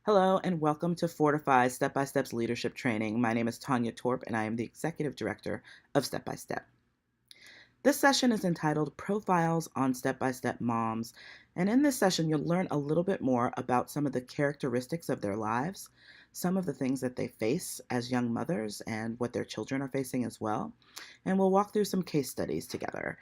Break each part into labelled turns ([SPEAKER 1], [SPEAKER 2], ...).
[SPEAKER 1] Hello and welcome to Fortify Step by Step's leadership training. My name is Tanya Torp and I am the Executive Director of Step by Step. This session is entitled Profiles on Step by Step Moms. And in this session, you'll learn a little bit more about some of the characteristics of their lives, some of the things that they face as young mothers, and what their children are facing as well. And we'll walk through some case studies together.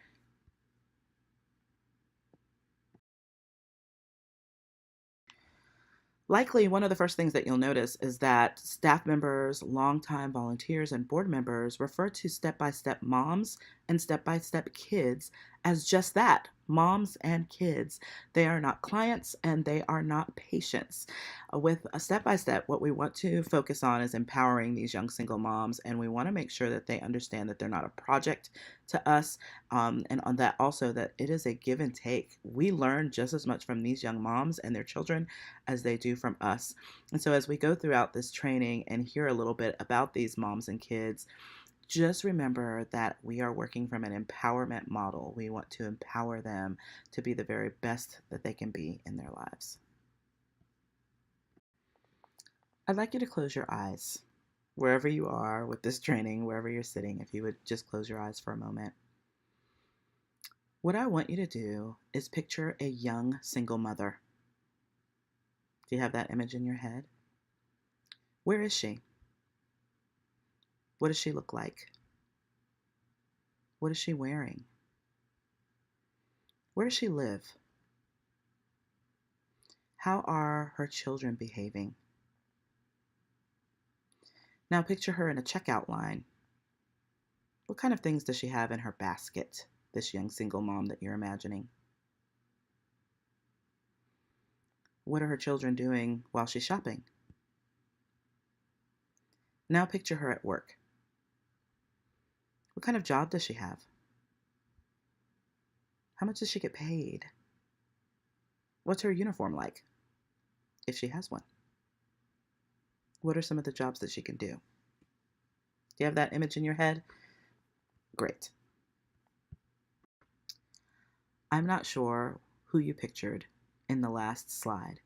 [SPEAKER 1] Likely, one of the first things that you'll notice is that staff members, longtime volunteers, and board members refer to step by step moms and step by step kids as just that, moms and kids. They are not clients and they are not patients. With a step by step, what we want to focus on is empowering these young single moms, and we want to make sure that they understand that they're not a project to us, and on that also that it is a give and take. We learn just as much from these young moms and their children as they do from us. And so as we go throughout this training and hear a little bit about these moms and kids, just remember that we are working from an empowerment model. We want to empower them to be the very best that they can be in their lives. I'd like you to close your eyes wherever you are with this training, wherever you're sitting, if you would just close your eyes for a moment. What I want you to do is picture a young single mother. Do you have that image in your head? Where is she? What does she look like? What is she wearing? Where does she live? How are her children behaving? Now picture her in a checkout line. What kind of things does she have in her basket, this young single mom that you're imagining? What are her children doing while she's shopping? Now picture her at work. What kind of job does she have? How much does she get paid? What's her uniform like, if she has one? What are some of the jobs that she can do? Do you have that image in your head? Great. I'm not sure who you pictured in the last slide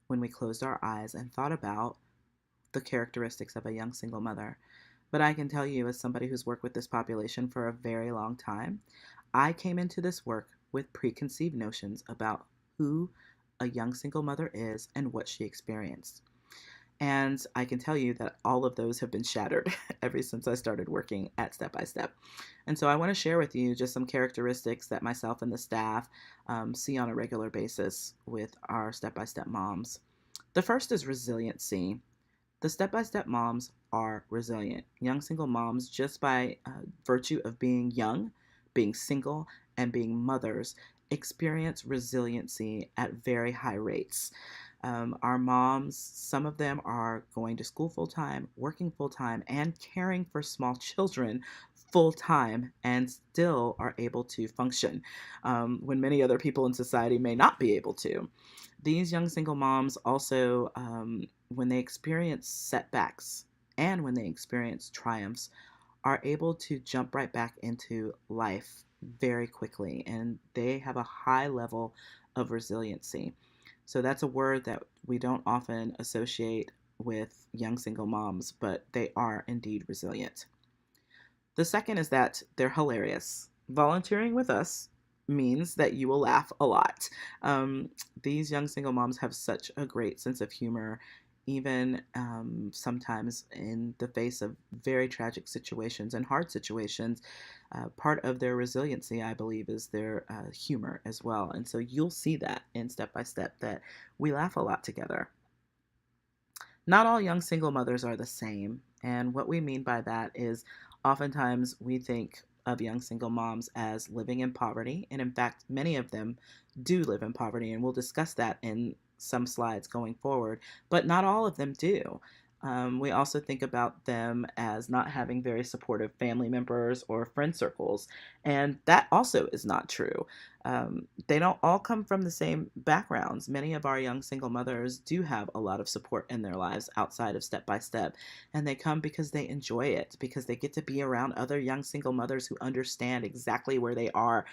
[SPEAKER 1] when we closed our eyes and thought about the characteristics of a young single mother. But I can tell you, as somebody who's worked with this population for a very long time, I came into this work with preconceived notions about who a young single mother is and what she experienced. And I can tell you that all of those have been shattered ever since I started working at Step by Step. And so I want to share with you just some characteristics that myself and the staff see on a regular basis with our Step by Step moms. The first is resiliency. The Step by Step moms are resilient. Young single moms, just by virtue of being young, being single, and being mothers, experience resiliency at very high rates. Our moms, some of them are going to school full time, working full time, and caring for small children full time, and still are able to function when many other people in society may not be able to. These young single moms also, when they experience setbacks and when they experience triumphs, are able to jump right back into life very quickly, and they have a high level of resiliency. So that's a word that we don't often associate with young single moms, but they are indeed resilient. The second is that they're hilarious. Volunteering with us means that you will laugh a lot. These young single moms have such a great sense of humor, even sometimes in the face of very tragic situations and hard situations. Part of their resiliency, I believe, is their humor as well. And so you'll see that in Step by Step that we laugh a lot together. Not all young single mothers are the same. And what we mean by that is oftentimes we think of young single moms as living in poverty. And in fact, many of them do live in poverty. And we'll discuss that in some slides going forward. But not all of them do. We also think about them as not having very supportive family members or friend circles. And that also is not true. They don't all come from the same backgrounds. Many of our young single mothers do have a lot of support in their lives outside of Step by Step, and they come because they enjoy it, because they get to be around other young single mothers who understand exactly where they are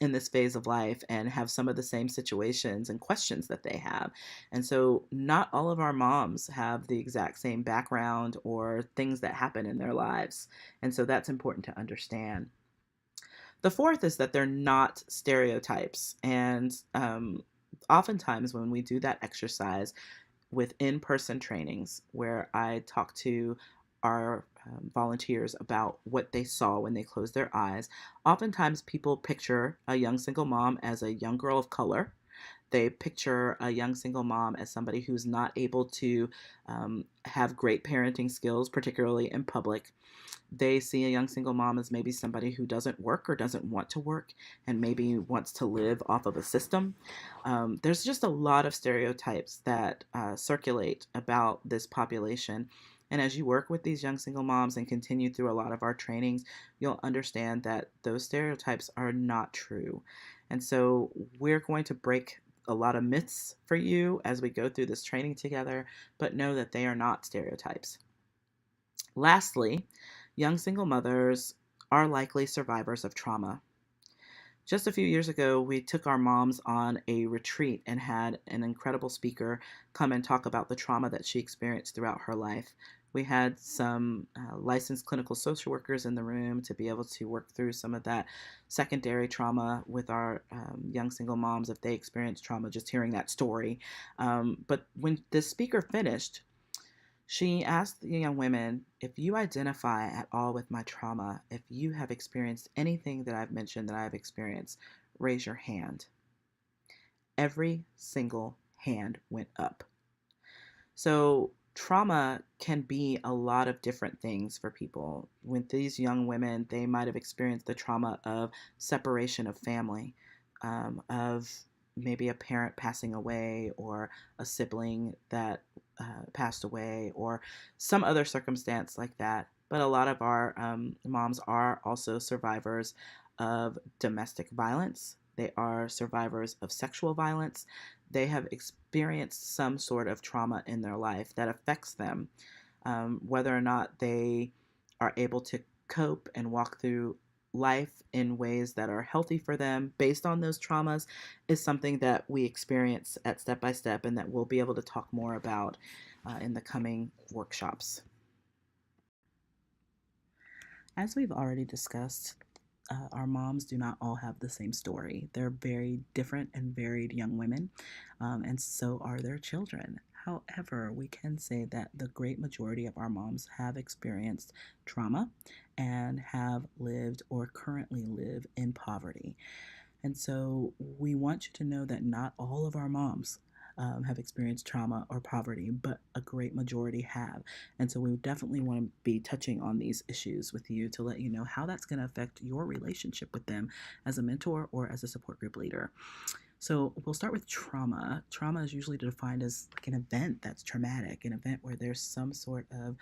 [SPEAKER 1] in this phase of life and have some of the same situations and questions that they have. And so, not all of our moms have the exact same background or things that happen in their lives. And so, that's important to understand. The fourth is that they're not stereotypes. And oftentimes, when we do that exercise with in person trainings where I talk to our volunteers about what they saw when they closed their eyes, oftentimes people picture a young single mom as a young girl of color. They picture a young single mom as somebody who's not able to have great parenting skills, particularly in public. They see a young single mom as maybe somebody who doesn't work or doesn't want to work and maybe wants to live off of a system. There's just a lot of stereotypes that circulate about this population. And as you work with these young single moms and continue through a lot of our trainings, you'll understand that those stereotypes are not true. And so we're going to break a lot of myths for you as we go through this training together, but know that they are not stereotypes. Lastly, young single mothers are likely survivors of trauma. Just a few years ago, we took our moms on a retreat and had an incredible speaker come and talk about the trauma that she experienced throughout her life. We had some licensed clinical social workers in the room to be able to work through some of that secondary trauma with our young single moms if they experienced trauma, just hearing that story. But when the speaker finished, she asked the young women, if you identify at all with my trauma, if you have experienced anything that I've mentioned that I've experienced, raise your hand. Every single hand went up. So, trauma can be a lot of different things for people. With these young women, they might have experienced the trauma of separation of family, of maybe a parent passing away or a sibling that passed away or some other circumstance like that. But a lot of our moms are also survivors of domestic violence. They are survivors of sexual violence. They have experienced some sort of trauma in their life that affects them, whether or not they are able to cope and walk through life in ways that are healthy for them based on those traumas is something that we experience at Step by Step and that we'll be able to talk more about in the coming workshops. As we've already discussed, our moms do not all have the same story. They're very different and varied young women, and so are their children. However, we can say that the great majority of our moms have experienced trauma and have lived or currently live in poverty. And so we want you to know that not all of our moms have experienced trauma or poverty, but a great majority have. And so we definitely want to be touching on these issues with you to let you know how that's going to affect your relationship with them as a mentor or as a support group leader. So we'll start with trauma. Trauma is usually defined as like an event that's traumatic, an event where there's some sort of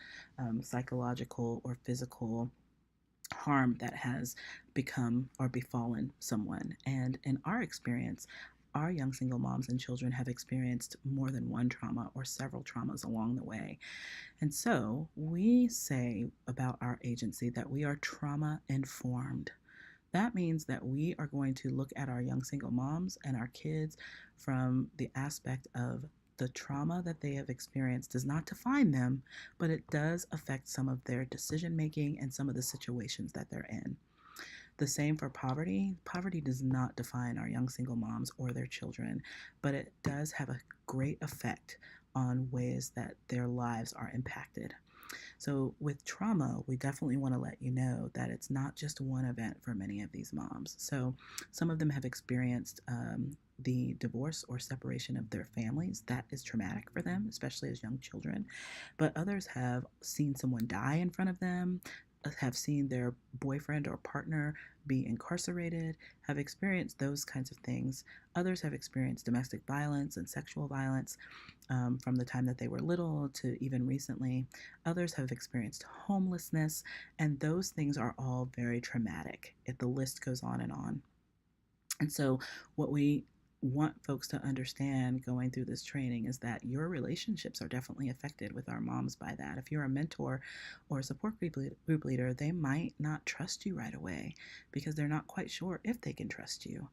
[SPEAKER 1] psychological or physical harm that has become or befallen someone. And in our experience, our young single moms and children have experienced more than one trauma or several traumas along the way. And so we say about our agency that we are trauma informed. That means that we are going to look at our young single moms and our kids from the aspect of the trauma that they have experienced does not define them, but it does affect some of their decision making and some of the situations that they're in. The same for poverty. Poverty does not define our young single moms or their children, but it does have a great effect on ways that their lives are impacted. So, with trauma, we definitely want to let you know that it's not just one event for many of these moms. So, some of them have experienced the divorce or separation of their families. That is traumatic for them, especially as young children. But others have seen someone die in front of them, have seen their boyfriend or partner be incarcerated, have experienced those kinds of things. Others have experienced domestic violence and sexual violence from the time that they were little to even recently. Others have experienced homelessness, and those things are all very traumatic. The list goes on and on. And so, what we want folks to understand going through this training is that your relationships are definitely affected with our moms by that. If you're a mentor or a support group leader, they might not trust you right away because they're not quite sure if they can trust you.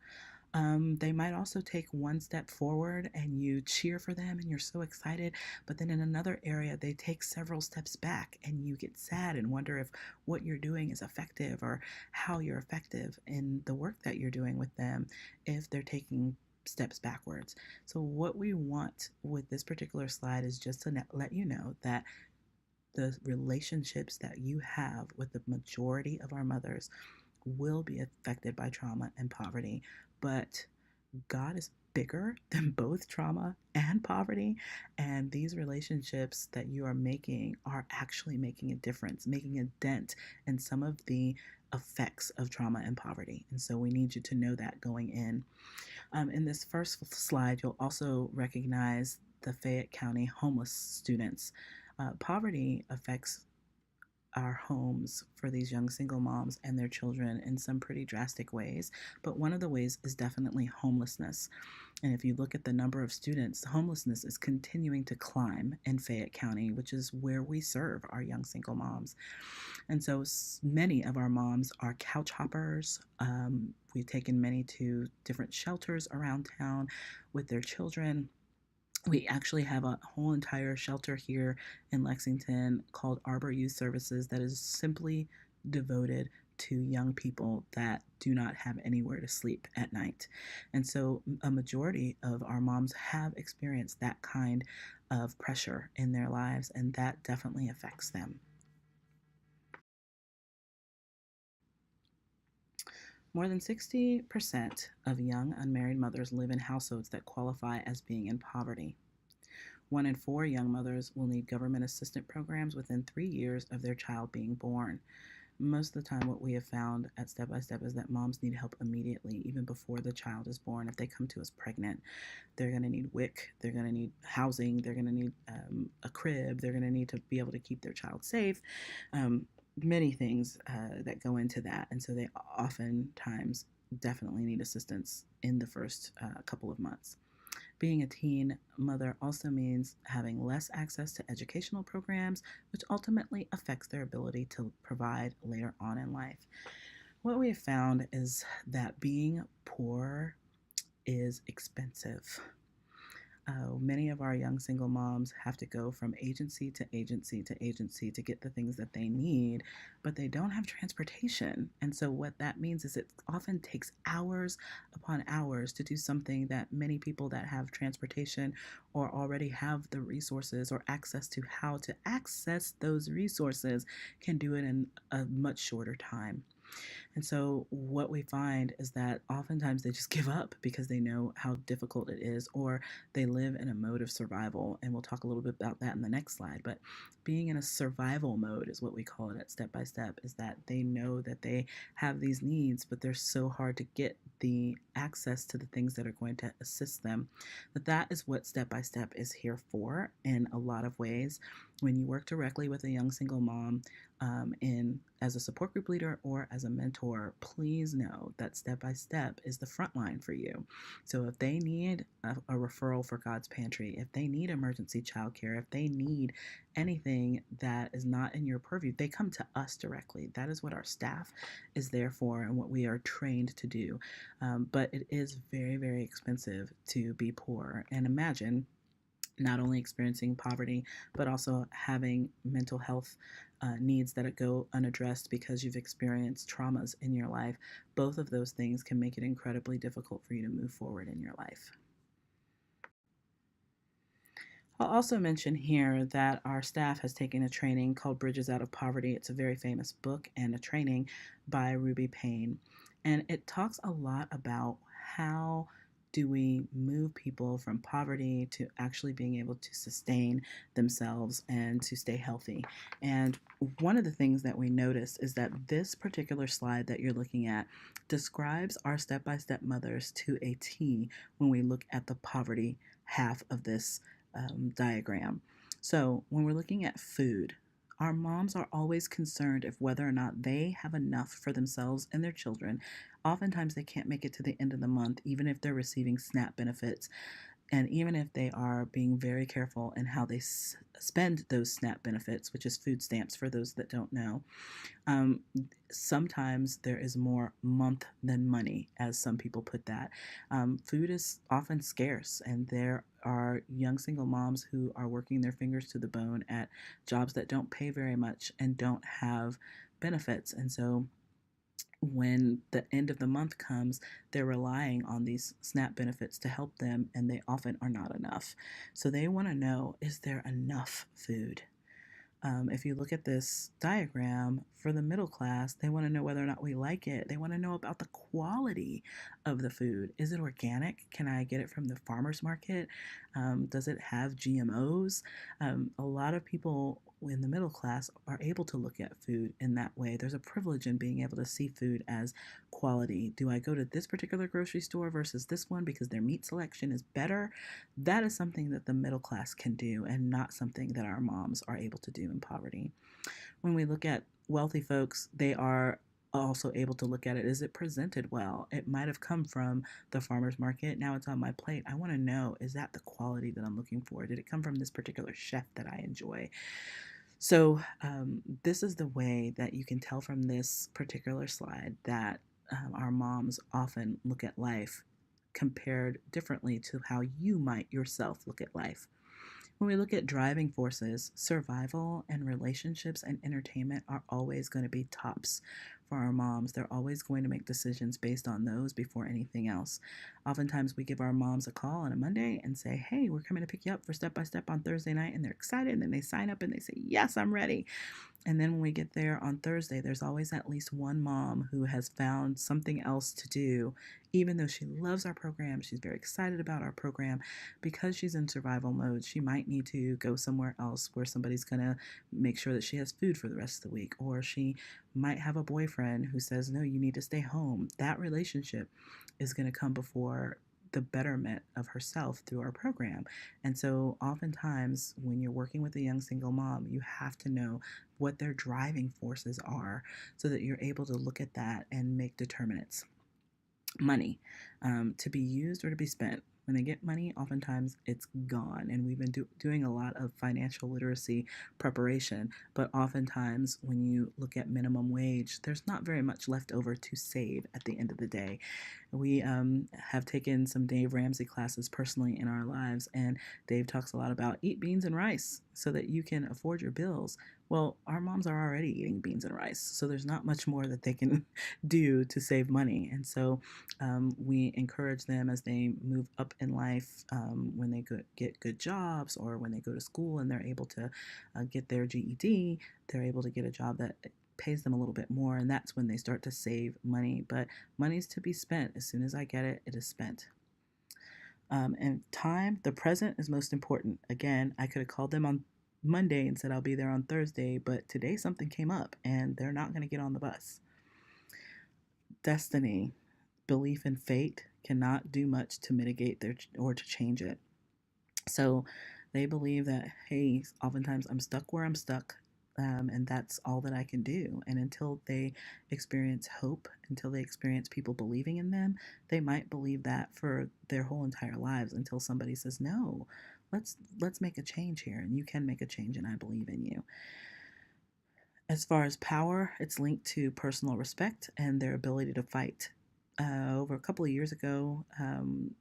[SPEAKER 1] They might also take one step forward and you cheer for them and you're so excited, but then in another area, they take several steps back and you get sad and wonder if what you're doing is effective or how you're effective in the work that you're doing with them if they're taking steps backwards. So, what we want with this particular slide is just to let you know that the relationships that you have with the majority of our mothers will be affected by trauma and poverty, but God is bigger than both trauma and poverty. And these relationships that you are making are actually making a difference, making a dent in some of the effects of trauma and poverty. And so we need you to know that going in. In this first slide, you'll also recognize the Fayette County homeless students. Poverty affects our homes for these young single moms and their children in some pretty drastic ways. But one of the ways is definitely homelessness. And if you look at the number of students, homelessness is continuing to climb in Fayette County, which is where we serve our young single moms. And so many of our moms are couch hoppers. We've taken many to different shelters around town with their children. We actually have a whole entire shelter here in Lexington called Arbor Youth Services that is simply devoted to young people that do not have anywhere to sleep at night. And so a majority of our moms have experienced that kind of pressure in their lives, and that definitely affects them. More than 60% of young unmarried mothers live in households that qualify as being in poverty. 1 in 4 young mothers will need government assistance programs within 3 years of their child being born. Most of the time, what we have found at Step by Step is that moms need help immediately, even before the child is born. If they come to us pregnant, they're going to need WIC, they're going to need housing, they're going to need a crib, they're going to need to be able to keep their child safe. Many things that go into that. And so they oftentimes definitely need assistance in the first couple of months. Being a teen mother also means having less access to educational programs, which ultimately affects their ability to provide later on in life. What we have found is that being poor is expensive. Many of our young single moms have to go from agency to agency to agency to get the things that they need, but they don't have transportation. And so, what that means is it often takes hours upon hours to do something that many people that have transportation or already have the resources or access to how to access those resources can do it in a much shorter time. And so, what we find is that oftentimes they just give up because they know how difficult it is, or they live in a mode of survival. And we'll talk a little bit about that in the next slide. But being in a survival mode is what we call it at Step by Step, is that they know that they have these needs, but they're so hard to get the access to the things that are going to assist them. That is what Step by Step is here for in a lot of ways. When you work directly with a young single mom, in as a support group leader or as a mentor, please know that Step by Step is the front line for you. So if they need a referral for God's Pantry, if they need emergency childcare, if they need anything that is not in your purview, they come to us directly. That is what our staff is there for and what we are trained to do. But it is very, very expensive to be poor. And imagine not only experiencing poverty, but also having mental health needs that go unaddressed because you've experienced traumas in your life. Both of those things can make it incredibly difficult for you to move forward in your life. I'll also mention here that our staff has taken a training called Bridges Out of Poverty. It's a very famous book and a training by Ruby Payne. And it talks a lot about how do we move people from poverty to actually being able to sustain themselves and to stay healthy. And one of the things that we notice is that this particular slide that you're looking at describes our step-by-step mothers to a T when we look at the poverty half of this diagram. So when we're looking at food, Our moms are always concerned if whether or not they have enough for themselves and their children. Oftentimes, they can't make it to the end of the month, even if they're receiving SNAP benefits, and even if they are being very careful in how they spend those SNAP benefits, which is food stamps for those that don't know. Um, Sometimes there is more month than money, as some people put that. Food is often scarce, and there are young single moms who are working their fingers to the bone at jobs that don't pay very much and don't have benefits. And so when the end of the month comes, they're relying on these SNAP benefits to help them, and they often are not enough. So they want to know, is there enough food? If you look at this diagram for the middle class, they want to know whether or not we like it. They want to know about the quality of the food. Is it organic? Can I get it from the farmer's market? Does it have GMOs? A lot of people in the middle class are able to look at food in that way. There's a privilege in being able to see food as quality. Do I go to this particular grocery store versus this one because their meat selection is better? That is something that the middle class can do and not something that our moms are able to do in poverty. When we look at wealthy folks, they are also able to look at it. Is it presented well? It might have come from the farmer's market. Now it's on my plate. I want to know, is that the quality that I'm looking for? Did it come from this particular chef that I enjoy? So, this is the way that you can tell from this particular slide that our moms often look at life compared differently to how you might yourself look at life. When we look at driving forces, survival and relationships and entertainment are always going to be tops for our moms. They're always going to make decisions based on those before anything else. Oftentimes, we give our moms a call on a Monday and say, "Hey, we're coming to pick you up for Step by Step on Thursday night," and they're excited, and then they sign up and they say, "Yes, I'm ready." And then when we get there on Thursday, there's always at least one mom who has found something else to do, even though she loves our program. She's very excited about our program. Because she's in survival mode, she might need to go somewhere else where somebody's going to make sure that she has food for the rest of the week. Or she might have a boyfriend who says, "No, you need to stay home." That relationship is going to come before the betterment of herself through our program. And so oftentimes when you're working with a young single mom, you have to know what their driving forces are so that you're able to look at that and make determinants. Money, to be used or to be spent. When they get money, oftentimes it's gone. And we've been doing a lot of financial literacy preparation, but oftentimes when you look at minimum wage, there's not very much left over to save at the end of the day. We have taken some Dave Ramsey classes personally in our lives, and Dave talks a lot about eat beans and rice so that you can afford your bills. Well, our moms are already eating beans and rice, so there's not much more that they can do to save money. And so we encourage them as they move up in life, when they get good jobs or when they go to school and they're able to get their GED, they're able to get a job that pays them a little bit more, and that's when they start to save money. But money's to be spent. As soon as I get it, it is spent. And time, the present is most important. Again, I could have called them on Monday and said I'll be there on Thursday, but today something came up and they're not going to get on the bus. Destiny, belief in fate cannot do much to mitigate their or to change it. So they believe that, hey, oftentimes I'm stuck where I'm stuck, and that's all that I can do. And until they experience hope, until they experience people believing in them, they might believe that for their whole entire lives until somebody says, "No, let's make a change here, and you can make a change, and I believe in you." As far as power, it's linked to personal respect and their ability to fight. Over a couple of years ago,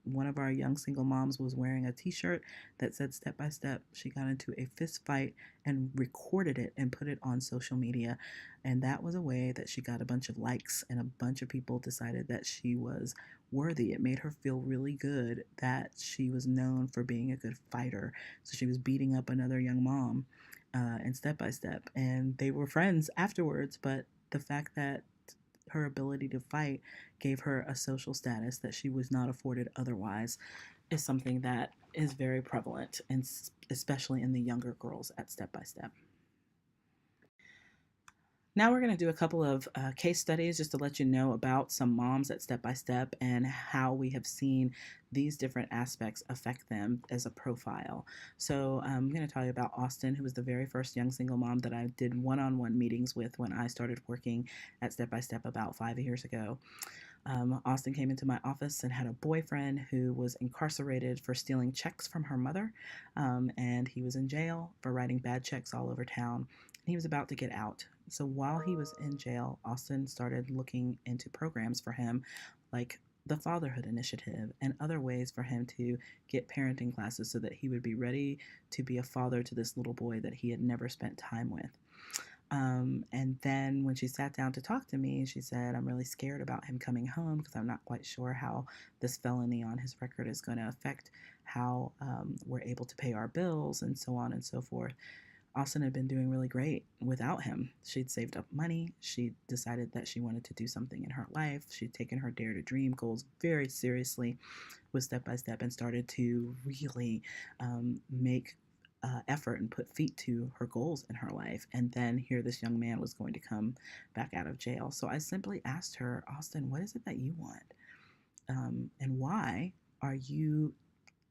[SPEAKER 1] one of our young single moms was wearing a t-shirt that said "Step by Step." She got into a fist fight and recorded it and put it on social media. And that was a way that she got a bunch of likes, and a bunch of people decided that she was worthy. It made her feel really good that she was known for being a good fighter. So she was beating up another young mom and Step by Step. And they were friends afterwards, but the fact that her ability to fight gave her a social status that she was not afforded otherwise is something that is very prevalent, and especially in the younger girls at Step by Step. Now we're going to do a couple of case studies just to let you know about some moms at Step by Step and how we have seen these different aspects affect them as a profile. So I'm going to tell you about Austin, who was the very first young single mom that I did one-on-one meetings with when I started working at Step by Step about 5 years ago. Austin came into my office and had a boyfriend who was incarcerated for stealing checks from her mother, and he was in jail for writing bad checks all over town. He was about to get out. So while he was in jail, Austin started looking into programs for him, like the Fatherhood Initiative and other ways for him to get parenting classes so that he would be ready to be a father to this little boy that he had never spent time with. And then when she sat down to talk to me, she said, I'm really scared about him coming home because I'm not quite sure how this felony on his record is going to affect how we're able to pay our bills and so on and so forth. Austin had been doing really great without him. She'd saved up money. She decided that she wanted to do something in her life. She'd taken her Dare to Dream goals very seriously with Step by Step and started to really make effort and put feet to her goals in her life. And then here this young man was going to come back out of jail. So I simply asked her, Austin, what is it that you want? And why are you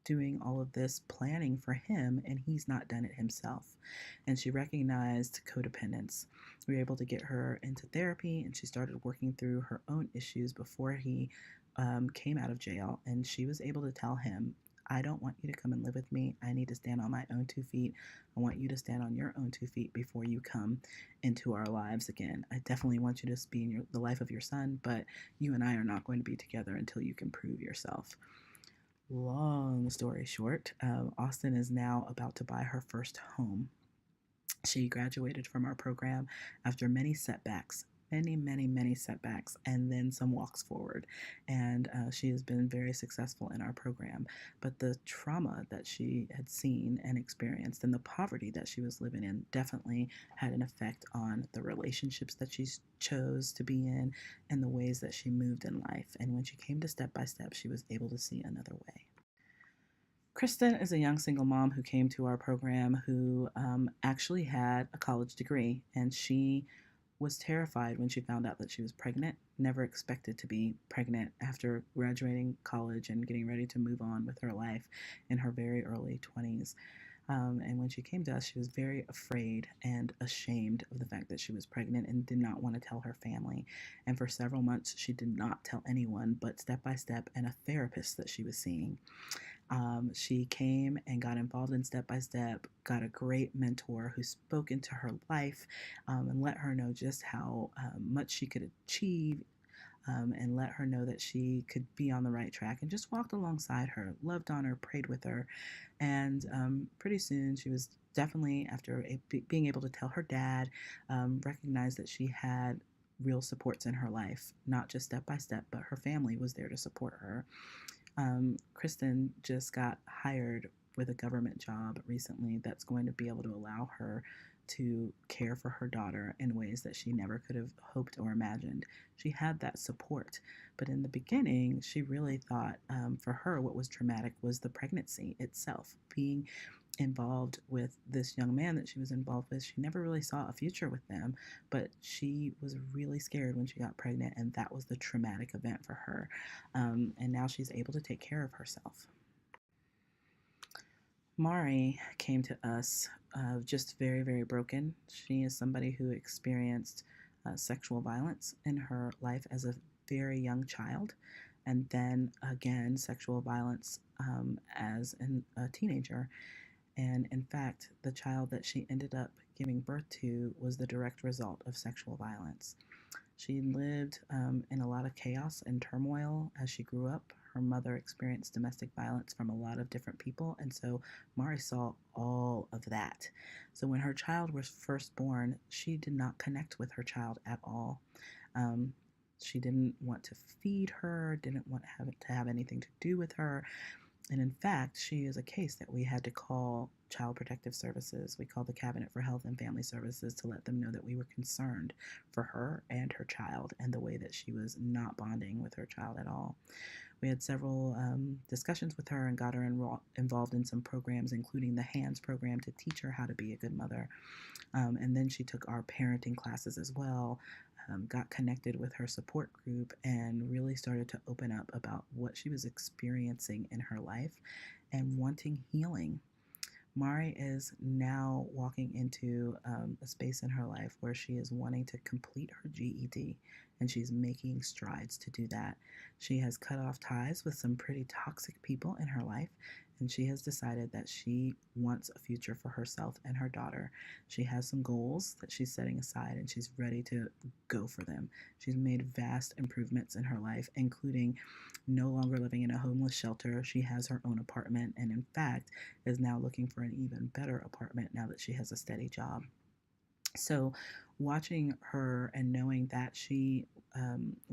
[SPEAKER 1] doing all of this planning for him and he's not done it himself? And she recognized codependence. We were able to get her into therapy and she started working through her own issues before he came out of jail. And she was able to tell him, I don't want you to come and live with me. I need to stand on my own 2 feet. I want you to stand on your own 2 feet before you come into our lives again. I definitely want you to be in the life of your son, but you and I are not going to be together until you can prove yourself. Long story short, Austin is now about to buy her first home. She graduated from our program after many setbacks, many setbacks, and then some walks forward. And she has been very successful in our program. But the trauma that she had seen and experienced and the poverty that she was living in definitely had an effect on the relationships that she chose to be in and the ways that she moved in life. And when she came to Step by Step, she was able to see another way. Kristen is a young single mom who came to our program who actually had a college degree, and she was terrified when she found out that she was pregnant, never expected to be pregnant after graduating college and getting ready to move on with her life in her very early 20s. And when she came to us, she was very afraid and ashamed of the fact that she was pregnant and did not want to tell her family. And for several months, she did not tell anyone but Step by Step and a therapist that she was seeing. She came and got involved in Step by Step, got a great mentor who spoke into her life and let her know just how much she could achieve and let her know that she could be on the right track, and just walked alongside her, loved on her, prayed with her. And pretty soon she was definitely, after being able to tell her dad, recognized that she had real supports in her life, not just Step by Step, but her family was there to support her. Kristen just got hired with a government job recently that's going to be able to allow her to care for her daughter in ways that she never could have hoped or imagined. She had that support, but in the beginning, she really thought for her what was traumatic was the pregnancy itself, being involved with this young man that she was involved with. She never really saw a future with them, but she was really scared when she got pregnant, and that was the traumatic event for her. And now she's able to take care of herself. Mari came to us just very broken. She is somebody who experienced sexual violence in her life as a very young child, and then again sexual violence as a teenager. And in fact, the child that she ended up giving birth to was the direct result of sexual violence. She lived in a lot of chaos and turmoil as she grew up. Her mother experienced domestic violence from a lot of different people, and so Mari saw all of that. So when her child was first born, she did not connect with her child at all. She didn't want to feed her, didn't want to have anything to do with her. And in fact, she is a case that we had to call Child Protective Services. We called the Cabinet for Health and Family Services to let them know that we were concerned for her and her child and the way that she was not bonding with her child at all. We had several discussions with her and got her involved in some programs, including the HANDS program, to teach her how to be a good mother. And then she took our parenting classes as well, got connected with her support group, and really started to open up about what she was experiencing in her life and wanting healing. Mari is now walking into a space in her life where she is wanting to complete her GED, and she's making strides to do that. She has cut off ties with some pretty toxic people in her life, and she has decided that she wants a future for herself and her daughter. She has some goals that she's setting aside, and she's ready to go for them. She's made vast improvements in her life, including no longer living in a homeless shelter. She has her own apartment, and in fact, is now looking for an even better apartment now that she has a steady job. So, watching her and knowing that she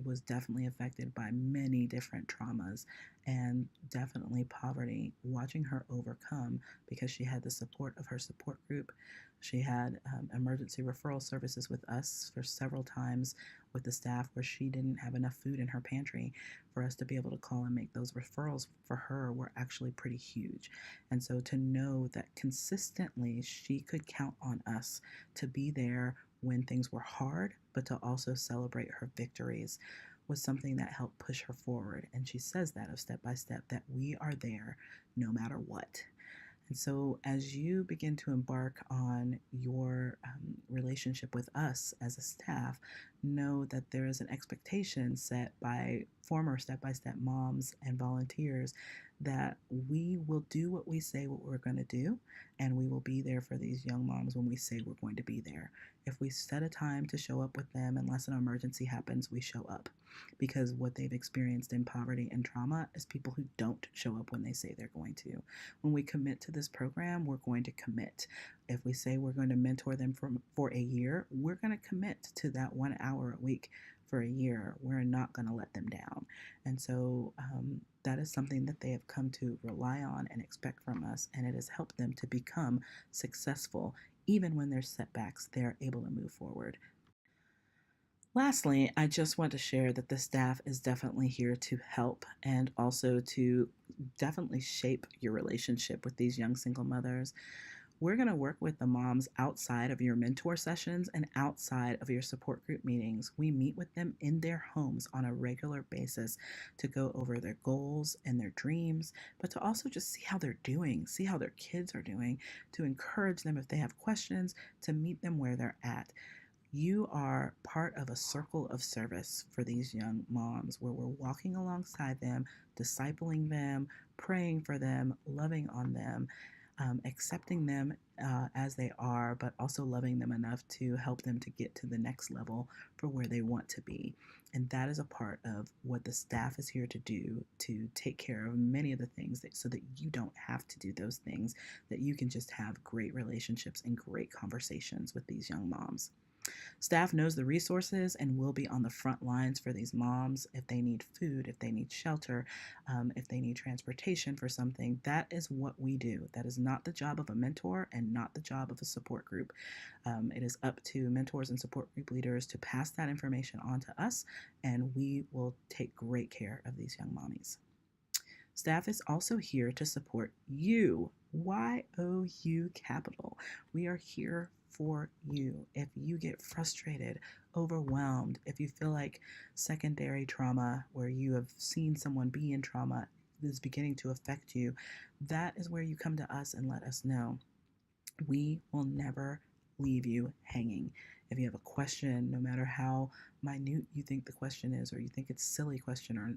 [SPEAKER 1] was definitely affected by many different traumas and definitely poverty, watching her overcome because she had the support of her support group. She had emergency referral services with us for several times with the staff where she didn't have enough food in her pantry for us to be able to call and make those referrals for her were actually pretty huge. And so to know that consistently she could count on us to be there when things were hard, but to also celebrate her victories was something that helped push her forward. And she says that of step by step, that we are there no matter what. And so, as you begin to embark on your relationship with us as a staff, know that there is an expectation set by former step by step moms and volunteers that we will do what we say what we're going to do, and we will be there for these young moms when we say we're going to be there. If we set a time to show up with them, unless an emergency happens, we show up. Because what they've experienced in poverty and trauma is people who don't show up when they say they're going to. When we commit to this program, we're going to commit. If we say we're going to mentor them for a year, we're going to commit to that 1 hour a week for a year. We're not going to let them down. And so that is something that they have come to rely on and expect from us, and it has helped them to become successful. Even when there's setbacks, they're able to move forward. Lastly, I just want to share that the staff is definitely here to help and also to definitely shape your relationship with these young single mothers. We're going to work with the moms outside of your mentor sessions and outside of your support group meetings. We meet with them in their homes on a regular basis to go over their goals and their dreams, but to also just see how they're doing, see how their kids are doing, to encourage them if they have questions, to meet them where they're at. You are part of a circle of service for these young moms where we're walking alongside them, discipling them, praying for them, loving on them, accepting them as they are, but also loving them enough to help them to get to the next level for where they want to be. And that is a part of what the staff is here to do, to take care of many of the things so that you don't have to do those things, that you can just have great relationships and great conversations with these young moms. Staff knows the resources and will be on the front lines for these moms if they need food, if they need shelter, if they need transportation for something. That is what we do. That is not the job of a mentor and not the job of a support group. It is up to mentors and support group leaders to pass that information on to us, and we will take great care of these young mommies. Staff is also here to support you. YOU capital. We are here for you. If you get frustrated, overwhelmed, if you feel like secondary trauma where you have seen someone be in trauma is beginning to affect you, that is where you come to us and let us know. We will never leave you hanging. If you have a question, no matter how minute you think the question is, or you think it's a silly question or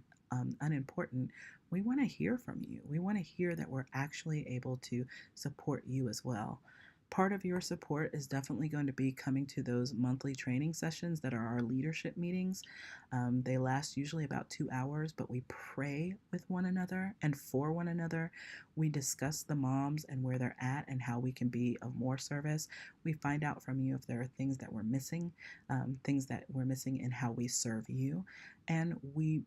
[SPEAKER 1] unimportant, we want to hear from you. We want to hear that we're actually able to support you as well. Part of your support is definitely going to be coming to those monthly training sessions that are our leadership meetings. They last usually about 2 hours, but we pray with one another and for one another. We discuss the moms and where they're at and how we can be of more service. We find out from you if there are things that we're missing, in how we serve you, and we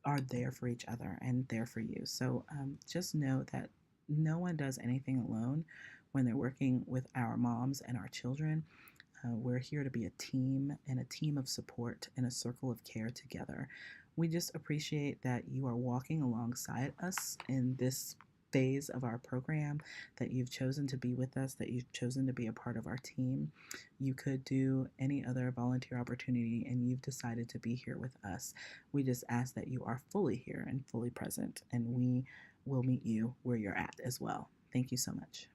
[SPEAKER 1] are there for each other and there for you. So just know that no one does anything alone when they're working with our moms and our children. We're here to be a team and a team of support and a circle of care together. We just appreciate that you are walking alongside us in this phase of our program, that you've chosen to be with us, that you've chosen to be a part of our team. You could do any other volunteer opportunity, and you've decided to be here with us. We just ask that you are fully here and fully present, and we will meet you where you're at as well. Thank you so much.